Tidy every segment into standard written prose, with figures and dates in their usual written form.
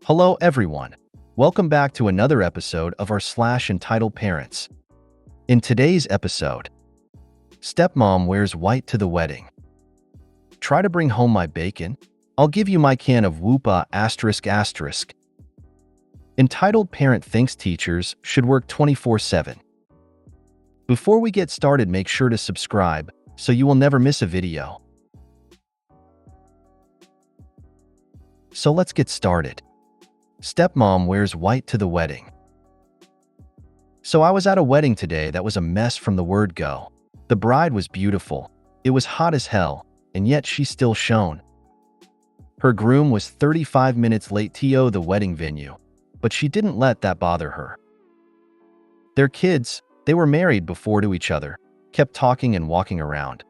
Hello everyone. Welcome back to another episode of our entitled parents. In today's episode, Stepmom wears white to the wedding. Try to bring home my bacon? I'll give you my can of whoopa ***. Entitled parent thinks teachers should work 24/7. Before we get started, make sure to subscribe so you will never miss a video. So let's get started. Stepmom wears white to the wedding. So I was at a wedding today that was a mess from the word go. The bride was beautiful. It was hot as hell, and yet she still shone. Her groom was 35 minutes late to the wedding venue, but she didn't let that bother her. Their kids, they were married before to each other, kept talking and walking around.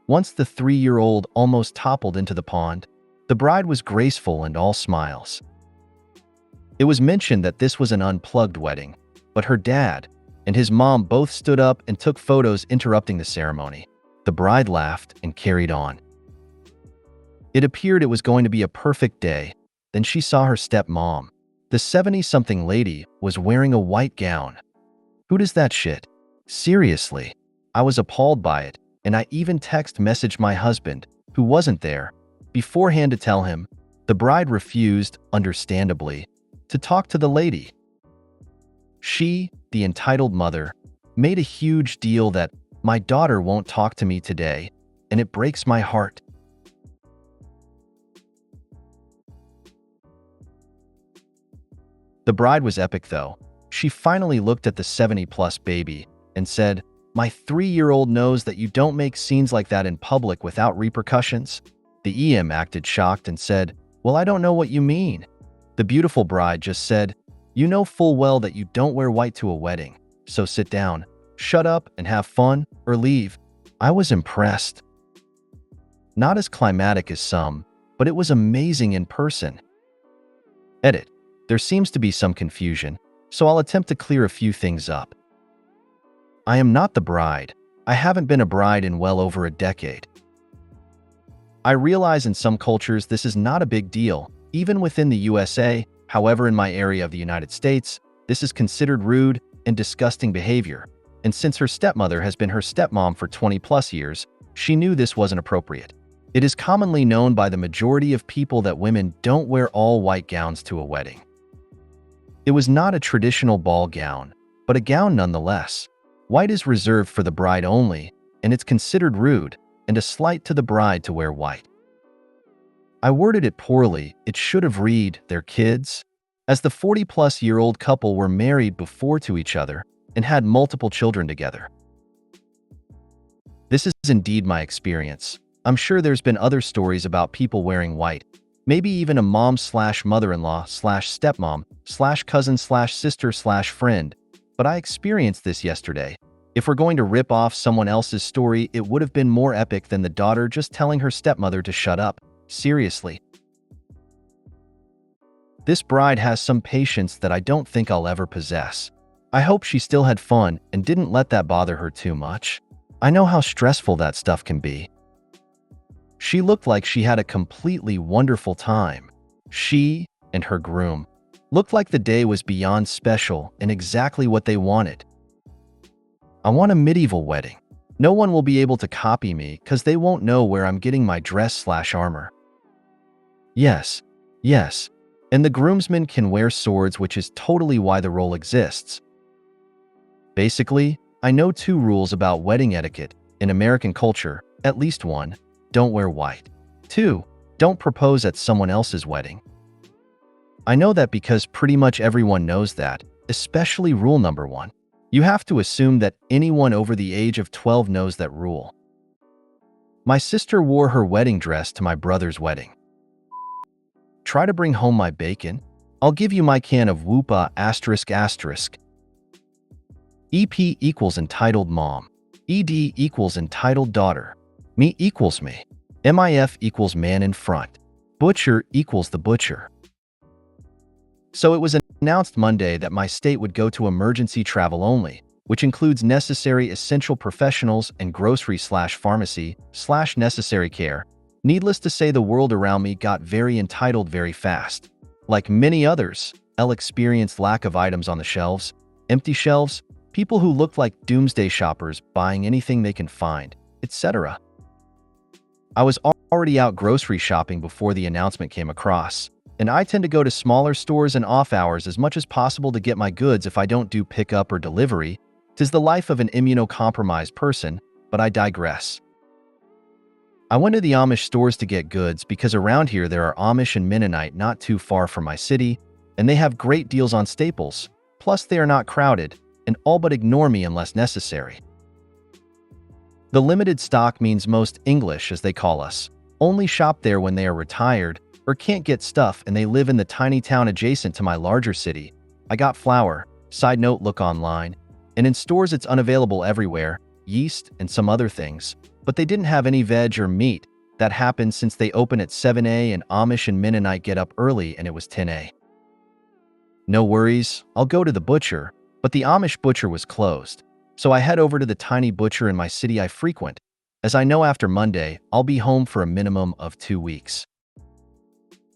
Once the 3-year-old almost toppled into the pond, the bride was graceful and all smiles. It was mentioned that this was an unplugged wedding, but her dad and his mom both stood up and took photos interrupting the ceremony. The bride laughed and carried on. It appeared it was going to be a perfect day. Then she saw her stepmom. The 70-something lady was wearing a white gown. Who does that shit? Seriously. I was appalled by it, and I even messaged my husband, who wasn't there, beforehand to tell him. The bride refused, understandably, to talk to the lady. She, the entitled mother, made a huge deal that my daughter won't talk to me today, and it breaks my heart. The bride was epic though. She finally looked at the 70-plus baby and said, "My 3-year-old knows that you don't make scenes like that in public without repercussions." The EM acted shocked and said, "Well, I don't know what you mean." The beautiful bride just said, "You know full well that you don't wear white to a wedding, so sit down, shut up and have fun, or leave." I was impressed. Not as climatic as some, but it was amazing in person. Edit. There seems to be some confusion, so I'll attempt to clear a few things up. I am not the bride. I haven't been a bride in well over a decade. I realize in some cultures this is not a big deal, even within the USA. However, in my area of the United States, this is considered rude and disgusting behavior. And since her stepmother has been her stepmom for 20+ years, she knew this wasn't appropriate. It is commonly known by the majority of people that women don't wear all white gowns to a wedding. It was not a traditional ball gown, but a gown nonetheless. White is reserved for the bride only, and it's considered rude and a slight to the bride to wear white. I worded it poorly. It should have read, "their kids," as the 40-plus-year-old couple were married before to each other and had multiple children together. This is indeed my experience. I'm sure there's been other stories about people wearing white, maybe even a mom/mother-in-law/stepmom/cousin/sister/friend, but I experienced this yesterday. If we're going to rip off someone else's story, it would have been more epic than the daughter just telling her stepmother to shut up. Seriously. This bride has some patience that I don't think I'll ever possess. I hope she still had fun and didn't let that bother her too much. I know how stressful that stuff can be. She looked like she had a completely wonderful time. She and her groom looked like the day was beyond special and exactly what they wanted. I want a medieval wedding. No one will be able to copy me because they won't know where I'm getting my dress/armor. Yes, and the groomsmen can wear swords, which is totally why the role exists. Basically, I know 2 rules about wedding etiquette in American culture. At least 1, don't wear white. 2, don't propose at someone else's wedding. I know that because pretty much everyone knows that, especially rule number 1. You have to assume that anyone over the age of 12 knows that rule. My sister wore her wedding dress to my brother's wedding. Try to bring home my bacon? I'll give you my can of whoopa ***. EP equals entitled mom. ED equals entitled daughter. Me equals me. MIF equals man in front. Butcher equals the butcher. So it was announced Monday that my state would go to emergency travel only, which includes necessary essential professionals and grocery/pharmacy/necessary care. Needless to say, the world around me got very entitled very fast. Like many others, Elle experienced lack of items on the shelves, empty shelves, people who looked like doomsday shoppers buying anything they can find, etc. I was already out grocery shopping before the announcement came across, and I tend to go to smaller stores and off hours as much as possible to get my goods if I don't do pickup or delivery. 'Tis the life of an immunocompromised person, but I digress. I went to the Amish stores to get goods because around here there are Amish and Mennonite not too far from my city, and they have great deals on staples, plus they are not crowded, and all but ignore me unless necessary. The limited stock means most English, as they call us, only shop there when they are retired or can't get stuff and they live in the tiny town adjacent to my larger city. I got flour, side note look online, and in stores it's unavailable everywhere, yeast and some other things, but they didn't have any veg or meat. That happened since they open at 7 and Amish and Mennonite get up early and it was 10. No worries, I'll go to the butcher, but the Amish butcher was closed. So I head over to the tiny butcher in my city I frequent, as I know after Monday I'll be home for a minimum of 2 weeks.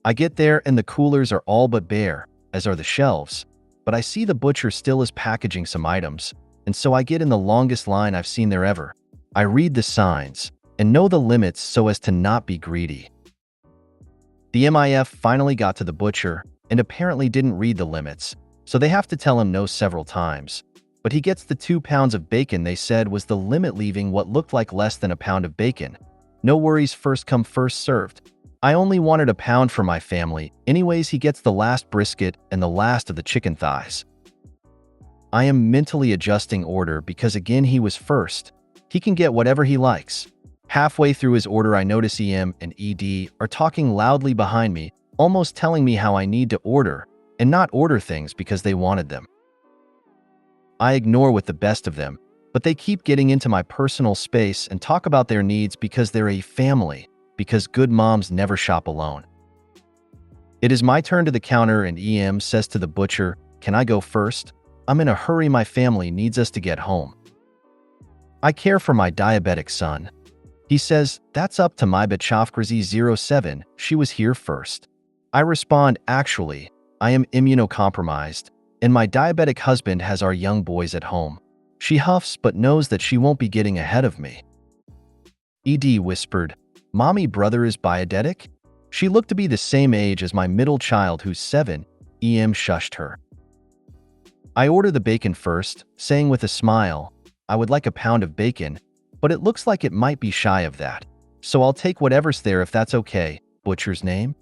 I get there and the coolers are all but bare, as are the shelves, but I see the butcher still is packaging some items, and so I get in the longest line I've seen there ever. I read the signs and know the limits so as to not be greedy. The MIF finally got to the butcher and apparently didn't read the limits, so they have to tell him no several times. But he gets the 2 pounds of bacon they said was the limit, leaving what looked like less than a pound of bacon. No worries, first come first served. I only wanted a pound for my family. Anyways, he gets the last brisket and the last of the chicken thighs. I am mentally adjusting order because again he was first. He can get whatever he likes. Halfway through his order I notice EM and ED are talking loudly behind me, almost telling me how I need to order and not order things because they wanted them. I ignore with the best of them, but they keep getting into my personal space and talk about their needs because they're a family, because good moms never shop alone. It is my turn to the counter and EM says to the butcher, "Can I go first? I'm in a hurry, my family needs us to get home. I care for my diabetic son." He says, "That's up to my Bachofkrazy 07, she was here first." I respond, "Actually, I am immunocompromised, and my diabetic husband has our young boys at home." She huffs but knows that she won't be getting ahead of me. ED whispered, "Mommy brother is diabetic?" She looked to be the same age as my middle child who's 7. EM shushed her. I order the bacon first, saying with a smile, "I would like a pound of bacon, but it looks like it might be shy of that. So I'll take whatever's there if that's okay." Butcher's name?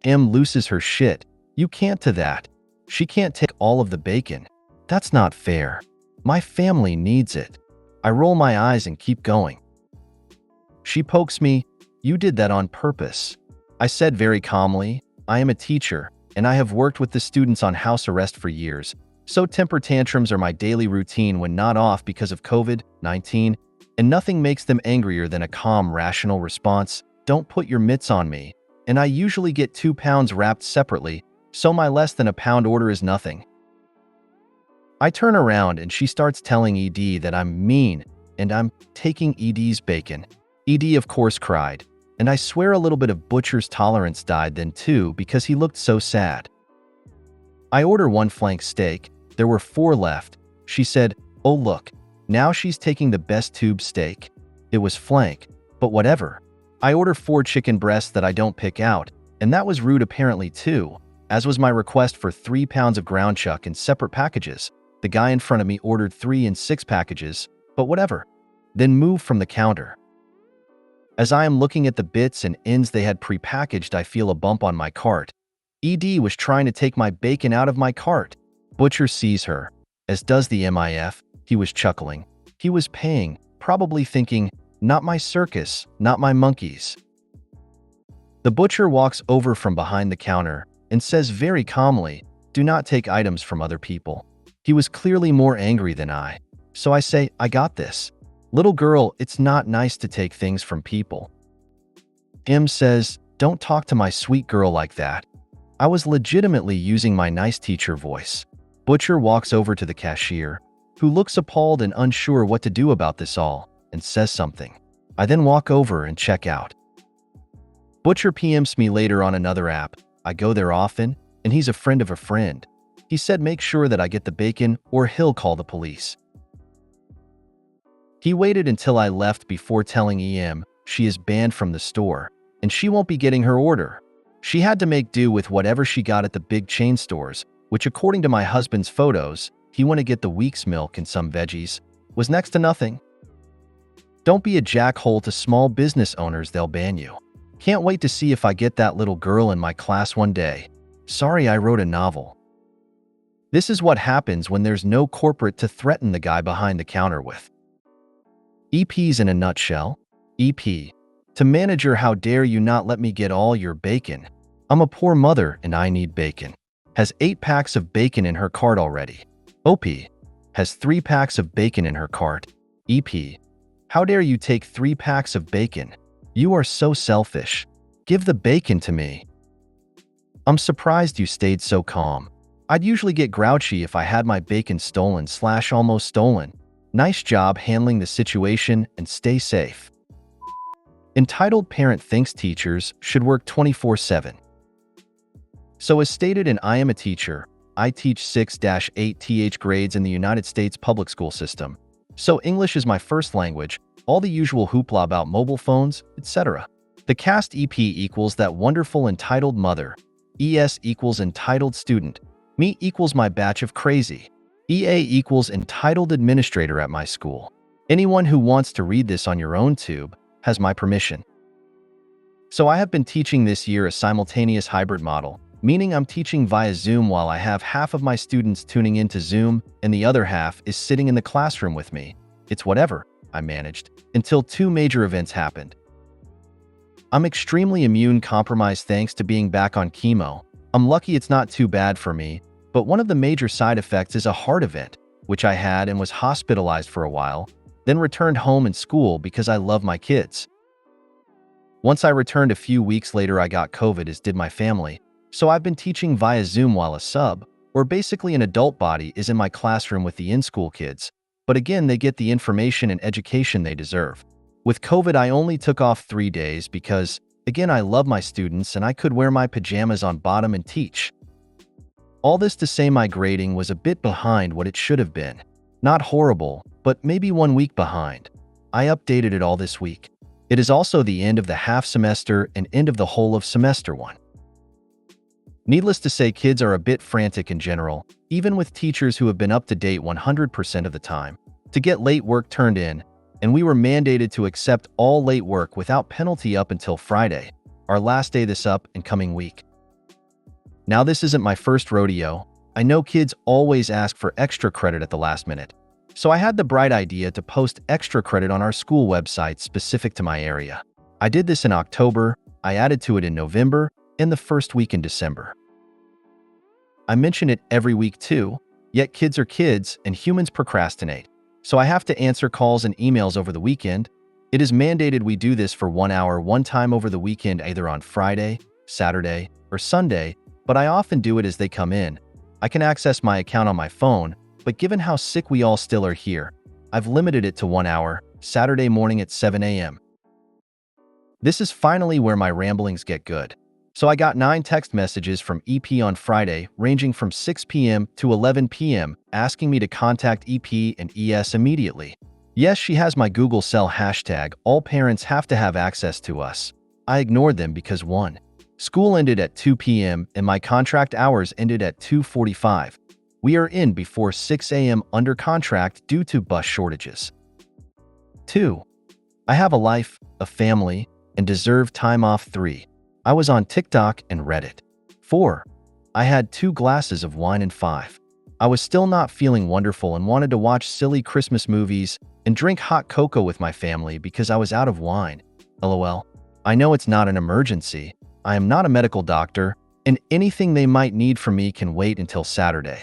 M loses her shit. "You can't to that. She can't take all of the bacon. That's not fair. My family needs it." I roll my eyes and keep going. She pokes me, "You did that on purpose." I said very calmly, "I am a teacher, and I have worked with the students on house arrest for years, so temper tantrums are my daily routine when not off because of COVID-19, and nothing makes them angrier than a calm, rational response. Don't put your mitts on me." And I usually get 2 pounds wrapped separately, so my less than a pound order is nothing. I turn around and she starts telling ED that I'm mean and I'm taking ED's bacon. ED of course cried, and I swear a little bit of butcher's tolerance died then too because he looked so sad. I order 1 flank steak. There were 4 left. She said, "Oh look, now she's taking the best tube steak." It was flank, but whatever. I order 4 chicken breasts that I don't pick out, and that was rude apparently too, as was my request for 3 pounds of ground chuck in separate packages. The guy in front of me ordered 3 and 6 packages, but whatever. Then moved from the counter. As I am looking at the bits and ends they had pre-packaged, I feel a bump on my cart. ED was trying to take my bacon out of my cart. Butcher sees her, as does the MIF. He was chuckling. He was paying, probably thinking, "Not my circus, not my monkeys." The butcher walks over from behind the counter and says very calmly, "Do not take items from other people." He was clearly more angry than I, so I say, "I got this. Little girl, it's not nice to take things from people." M says, "Don't talk to my sweet girl like that." I was legitimately using my nice teacher voice. Butcher walks over to the cashier, who looks appalled and unsure what to do about this all, and says something. I then walk over and check out. Butcher PMs me later on another app. I go there often, and he's a friend of a friend. He said make sure that I get the bacon or he'll call the police. He waited until I left before telling EM she is banned from the store and she won't be getting her order. She had to make do with whatever she got at the big chain stores, which according to my husband's photos, he went to get the week's milk and some veggies, was next to nothing. Don't be a jackhole to small business owners, they'll ban you. Can't wait to see if I get that little girl in my class one day. Sorry I wrote a novel. This is what happens when there's no corporate to threaten the guy behind the counter with. EPs in a nutshell. EP. To manager, how dare you not let me get all your bacon? I'm a poor mother and I need bacon. Has 8 packs of bacon in her cart already. OP. Has 3 packs of bacon in her cart. EP. How dare you take 3 packs of bacon? You are so selfish. Give the bacon to me. I'm surprised you stayed so calm. I'd usually get grouchy if I had my bacon stolen / almost stolen. Nice job handling the situation and stay safe. Entitled parent thinks teachers should work 24/7. So as stated in I Am a Teacher, I teach 6-8th grades in the United States public school system. So English is my first language, all the usual hoopla about mobile phones, etc. The cast EP equals that wonderful entitled mother. ES equals entitled student. Me equals my batch of crazy. EA equals entitled administrator at my school. Anyone who wants to read this on your own tube has my permission. So I have been teaching this year a simultaneous hybrid model, meaning I'm teaching via Zoom while I have half of my students tuning into Zoom and the other half is sitting in the classroom with me. It's whatever, I managed, until 2 major events happened. I'm extremely immune compromised thanks to being back on chemo. I'm lucky it's not too bad for me, but one of the major side effects is a heart event, which I had and was hospitalized for a while, then returned home and school because I love my kids. Once I returned a few weeks later, I got COVID, as did my family, so I've been teaching via Zoom while a sub, or basically an adult body, is in my classroom with the in-school kids, but again, they get the information and education they deserve. With COVID, I only took off 3 days because, again, I love my students and I could wear my pajamas on bottom and teach. All this to say my grading was a bit behind what it should have been. Not horrible, but maybe 1 week behind. I updated it all this week. It is also the end of the half semester and end of the whole of semester 1. Needless to say, kids are a bit frantic in general, even with teachers who have been up to date 100% of the time, to get late work turned in, and we were mandated to accept all late work without penalty up until Friday, our last day this up and coming week. Now this isn't my first rodeo. I know kids always ask for extra credit at the last minute, so I had the bright idea to post extra credit on our school website specific to my area. I did this in October, I added to it in November, and the first week in December. I mention it every week too, yet kids are kids and humans procrastinate, so I have to answer calls and emails over the weekend. It is mandated we do this for 1 hour one time over the weekend, either on Friday, Saturday, or Sunday, but I often do it as they come in. I can access my account on my phone, but given how sick we all still are here, I've limited it to 1 hour, Saturday morning at 7 a.m. This is finally where my ramblings get good. So I got 9 text messages from EP on Friday, ranging from 6 p.m. to 11 p.m., asking me to contact EP and ES immediately. Yes, she has my Google Cell hashtag, all parents have to have access to us. I ignored them because 1. School ended at 2 p.m. and my contract hours ended at 2:45. We are in before 6 a.m. under contract due to bus shortages. 2. I have a life, a family, and deserve time off. 3. I was on TikTok and Reddit. 4. I had 2 glasses of wine. And 5. I was still not feeling wonderful and wanted to watch silly Christmas movies and drink hot cocoa with my family because I was out of wine. LOL. I know it's not an emergency. I am not a medical doctor, and anything they might need from me can wait until Saturday.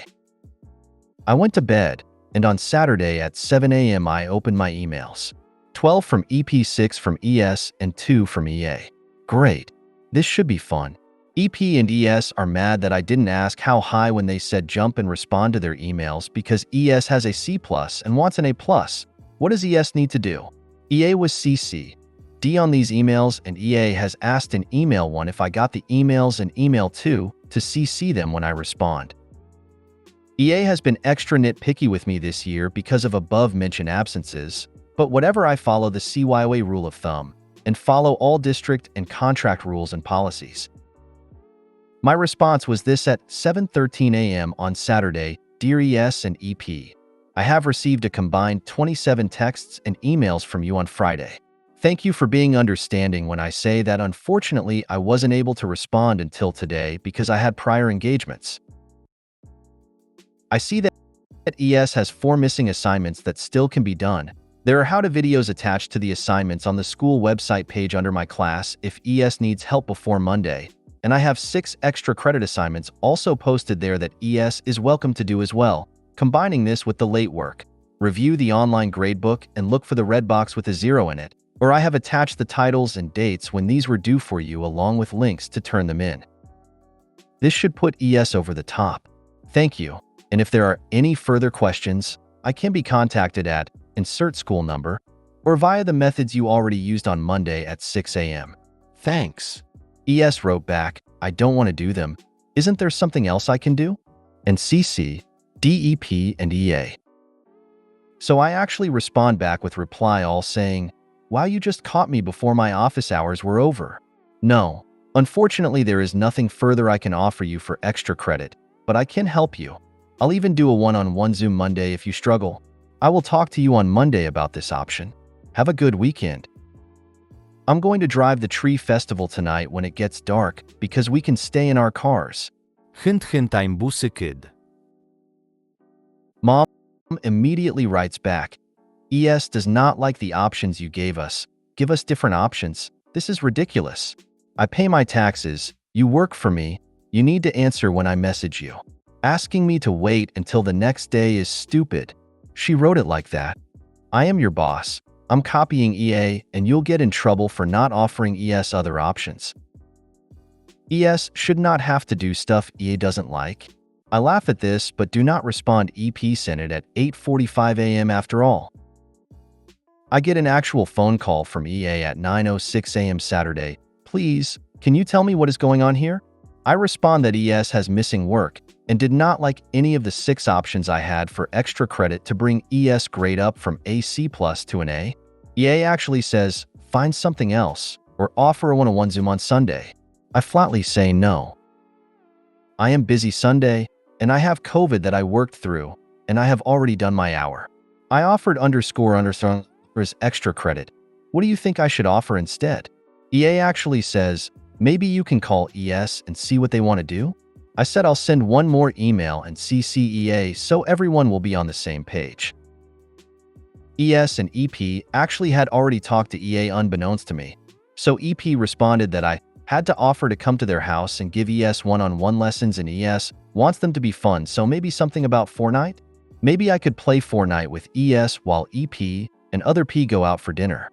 I went to bed, and on Saturday at 7 a.m. I opened my emails. 12 from EP, 6 from ES, and 2 from EA. Great. This should be fun. EP and ES are mad that I didn't ask how high when they said jump and respond to their emails because ES has a C+ and wants an A+. What does ES need to do? EA was CC. D on these emails, and EA has asked in email 1 if I got the emails and email 2 to CC them when I respond. EA has been extra nitpicky with me this year because of above-mentioned absences, but whatever, I follow the CYA rule of thumb and follow all district and contract rules and policies. My response was this at 7:13 a.m. on Saturday: Dear ES and EP, I have received a combined 27 texts and emails from you on Friday. Thank you for being understanding when I say that unfortunately I wasn't able to respond until today because I had prior engagements. I see that ES has 4 missing assignments that still can be done. There are how-to videos attached to the assignments on the school website page under my class if ES needs help before Monday, and I have 6 extra credit assignments also posted there that ES is welcome to do as well. Combining this with the late work, review the online gradebook and look for the red box with a 0 in it, or I have attached the titles and dates when these were due for you along with links to turn them in. This should put ES over the top. Thank you, and if there are any further questions, I can be contacted at insert school number or via the methods you already used on Monday at 6 a.m. Thanks. ES wrote back, I don't want to do them. Isn't there something else I can do? And CC, DEP, and EA. So I actually respond back with reply all saying, wow, you just caught me before my office hours were over. No, unfortunately there is nothing further I can offer you for extra credit, but I can help you. I'll even do a one-on-one Zoom Monday if you struggle. I will talk to you on Monday about this option. Have a good weekend. I'm going to drive the tree festival tonight when it gets dark because we can stay in our cars. Time busy kid. Mom immediately writes back, ES does not like the options you gave us. Give us different options. This is ridiculous. I pay my taxes. You work for me. You need to answer when I message you. Asking me to wait until the next day is stupid. She wrote it like that. I am your boss. I'm copying EA and you'll get in trouble for not offering ES other options. ES should not have to do stuff EA doesn't like. I laugh at this but do not respond. EP sent it at 8:45 a.m. after all. I get an actual phone call from EA at 9:06 a.m. Saturday. Please, can you tell me what is going on here? I respond that ES has missing work and did not like any of the 6 options I had for extra credit to bring ES grade up from a C+ to an A. EA actually says, find something else or offer a one-on-one Zoom on Sunday. I flatly say no. I am busy Sunday and I have COVID that I worked through and I have already done my hour. I offered underscore as extra credit. What do you think I should offer instead? EA actually says, maybe you can call ES and see what they want to do? I said I'll send one more email and CC EA so everyone will be on the same page. ES and EP actually had already talked to EA unbeknownst to me, so EP responded that I had to offer to come to their house and give ES one-on-one lessons, and ES wants them to be fun, so maybe something about Fortnite? Maybe I could play Fortnite with ES while EP and other P go out for dinner.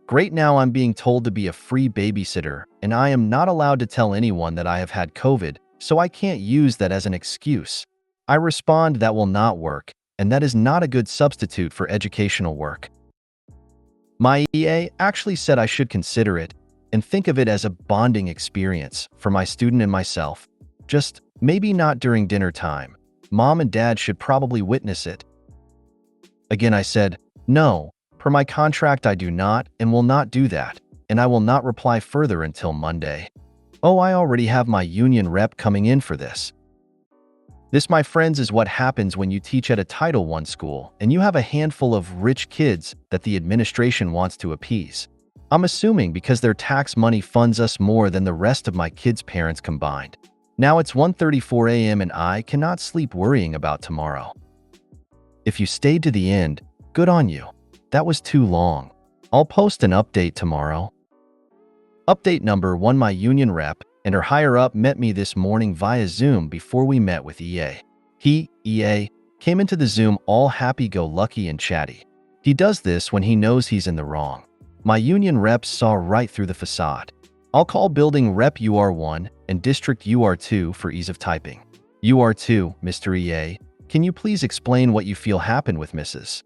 Great, now I'm being told to be a free babysitter and I am not allowed to tell anyone that I have had COVID, so I can't use that as an excuse. I respond that will not work, and that is not a good substitute for educational work. My EA actually said I should consider it and think of it as a bonding experience for my student and myself. Just maybe not during dinner time. Mom and Dad should probably witness it. Again, I said, no, per my contract I do not and will not do that, and I will not reply further until Monday. Oh, I already have my union rep coming in for this. This, my friends, is what happens when you teach at a Title I school and you have a handful of rich kids that the administration wants to appease. I'm assuming because their tax money funds us more than the rest of my kids' parents combined. Now it's 1:34 a.m. and I cannot sleep worrying about tomorrow. If you stayed to the end, good on you. That was too long. I'll post an update tomorrow. Update number 1: my union rep and her higher-up met me this morning via Zoom before we met with EA. He, EA, came into the Zoom all happy-go-lucky and chatty. He does this when he knows he's in the wrong. My union reps saw right through the facade. I'll call building rep UR1 and district UR2 for ease of typing. UR2, Mr. EA, can you please explain what you feel happened with Mrs.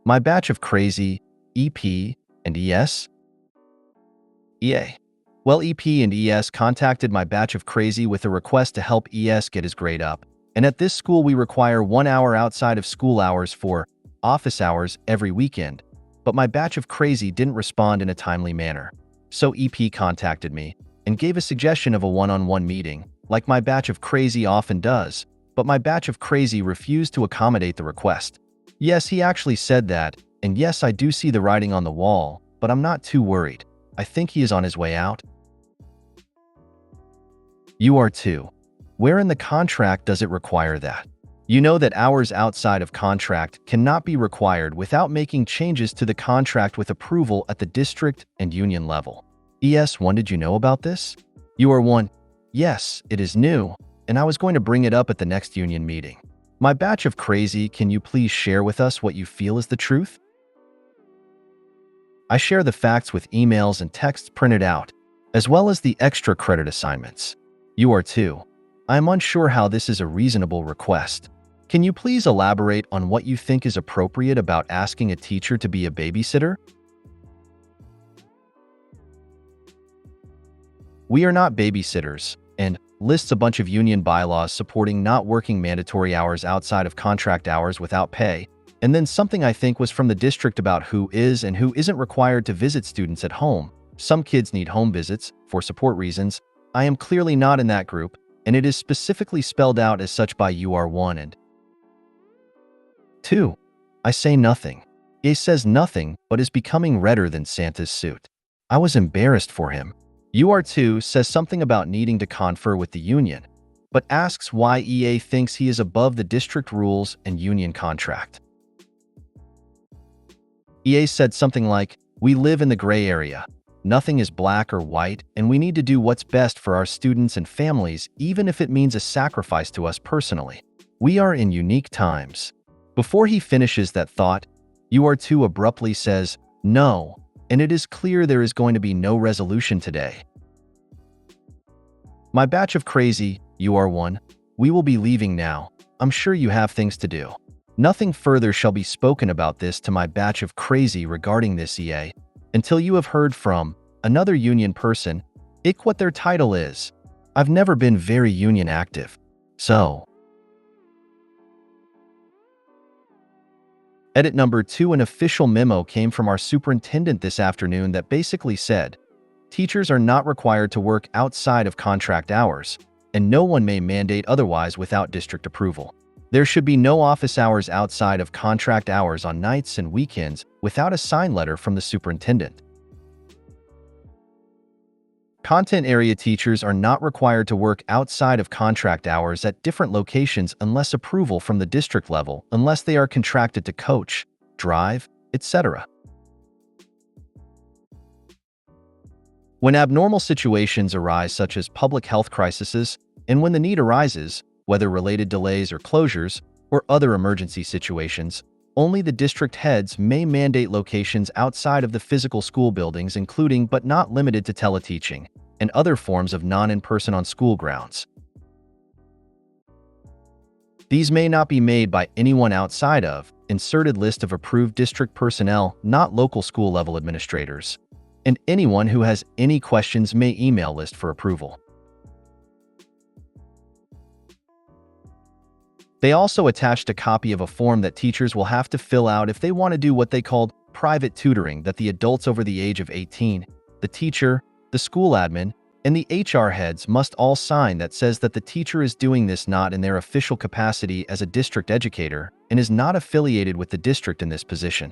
My batch of crazy, EP, and ES? EA. Well, EP and ES contacted my batch of crazy with a request to help ES get his grade up. And at this school, we require 1 hour outside of school hours for office hours every weekend. But my batch of crazy didn't respond in a timely manner. So EP contacted me and gave a suggestion of a one-on-one meeting, like my batch of crazy often does. But my batch of crazy refused to accommodate the request. Yes, he actually said that, and yes, I do see the writing on the wall, but I'm not too worried. I think he is on his way out. You are too. Where in the contract does it require that? You know that hours outside of contract cannot be required without making changes to the contract with approval at the district and union level. ES1, did you know about this? You are one. Yes, it is new, and I was going to bring it up at the next union meeting. My batch of crazy, can you please share with us what you feel is the truth? I share the facts with emails and texts printed out, as well as the extra credit assignments. You are too. I am unsure how this is a reasonable request. Can you please elaborate on what you think is appropriate about asking a teacher to be a babysitter? We are not babysitters, and lists a bunch of union bylaws supporting not working mandatory hours outside of contract hours without pay, and then something I think was from the district about who is and who isn't required to visit students at home. Some kids need home visits for support reasons. I am clearly not in that group, and it is specifically spelled out as such by UR1 and 2. I say nothing. He says nothing, but is becoming redder than Santa's suit. I was embarrassed for him. UR2 says something about needing to confer with the union, but asks why EA thinks he is above the district rules and union contract. EA said something like, "We live in the gray area. Nothing is black or white, and we need to do what's best for our students and families, even if it means a sacrifice to us personally. We are in unique times." Before he finishes that thought, UR2 abruptly says, "No, and it is clear there is going to be no resolution today." My batch of crazy, UR1, we will be leaving now. I'm sure you have things to do. Nothing further shall be spoken about this to my batch of crazy regarding this EA, until you have heard from another union person, what their title is. I've never been very union active, so. Edit number 2, an official memo came from our superintendent this afternoon that basically said, teachers are not required to work outside of contract hours, and no one may mandate otherwise without district approval. There should be no office hours outside of contract hours on nights and weekends without a sign letter from the superintendent. Content area teachers are not required to work outside of contract hours at different locations unless approval from the district level, unless they are contracted to coach, drive, etc. When abnormal situations arise such as public health crises, and when the need arises, whether related delays or closures, or other emergency situations, only the district heads may mandate locations outside of the physical school buildings, including but not limited to teleteaching and other forms of non-in-person on school grounds. These may not be made by anyone outside of inserted list of approved district personnel, not local school level administrators, and anyone who has any questions may email list for approval. They also attached a copy of a form that teachers will have to fill out if they want to do what they called private tutoring, that the adults over the age of 18, the teacher, the school admin, and the HR heads must all sign, that says that the teacher is doing this not in their official capacity as a district educator and is not affiliated with the district in this position.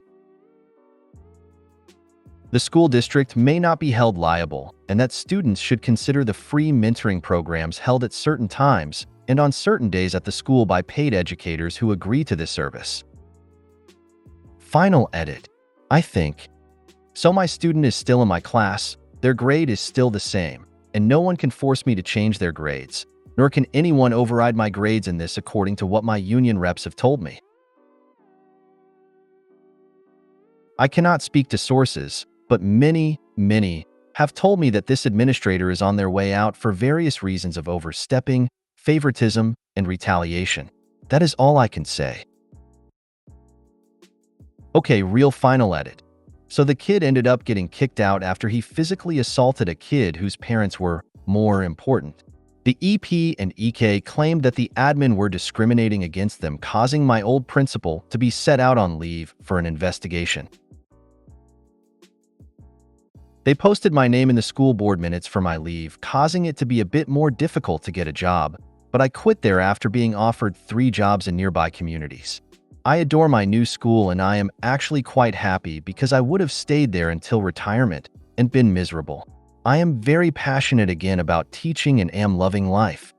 The school district may not be held liable, and that students should consider the free mentoring programs held at certain times and on certain days at the school by paid educators who agree to this service. Final edit. I think. So my student is still in my class, their grade is still the same, and no one can force me to change their grades, nor can anyone override my grades in this according to what my union reps have told me. I cannot speak to sources, but many have told me that this administrator is on their way out for various reasons of overstepping, favoritism, and retaliation. That is all I can say. Okay, real final edit. So the kid ended up getting kicked out after he physically assaulted a kid whose parents were more important. The EP and EK claimed that the admin were discriminating against them, causing my old principal to be set out on leave for an investigation. They posted my name in the school board minutes for my leave, causing it to be a bit more difficult to get a job, but I quit there after being offered 3 jobs in nearby communities. I adore my new school and I am actually quite happy because I would have stayed there until retirement and been miserable. I am very passionate again about teaching and am loving life.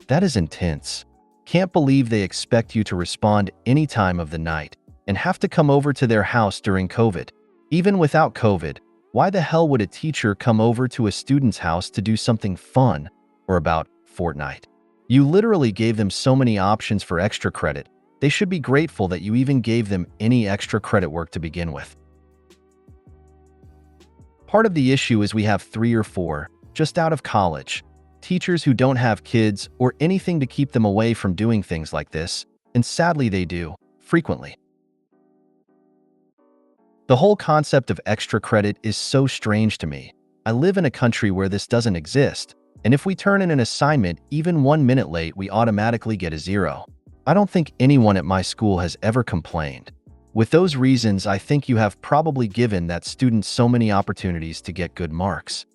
That is intense. Can't believe they expect you to respond any time of the night and have to come over to their house during COVID. Even without COVID, why the hell would a teacher come over to a student's house to do something fun or about Fortnite? You literally gave them so many options for extra credit. They should be grateful that you even gave them any extra credit work to begin with. Part of the issue is we have 3 or 4, just out of college, teachers who don't have kids or anything to keep them away from doing things like this, and sadly they do, frequently. The whole concept of extra credit is so strange to me. I live in a country where this doesn't exist, and if we turn in an assignment even 1 minute late, we automatically get a 0. I don't think anyone at my school has ever complained. With those reasons, I think you have probably given that student so many opportunities to get good marks.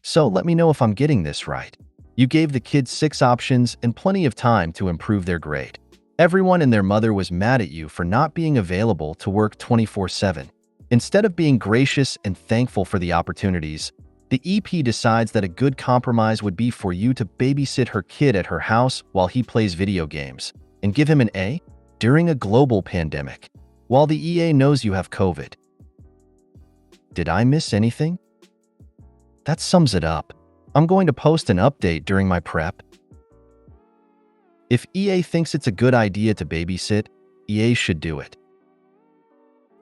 So let me know if I'm getting this right. You gave the kids 6 options and plenty of time to improve their grade. Everyone and their mother was mad at you for not being available to work 24/7. Instead of being gracious and thankful for the opportunities, the EP decides that a good compromise would be for you to babysit her kid at her house while he plays video games and give him an A during a global pandemic, while the EA knows you have COVID. Did I miss anything? That sums it up. I'm going to post an update during my prep. If EA thinks it's a good idea to babysit, EA should do it.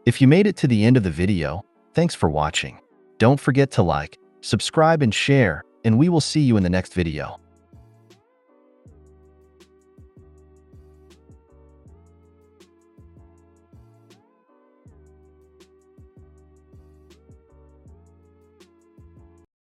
If you made it to the end of the video, thanks for watching. Don't forget to like, subscribe and share, and we will see you in the next video.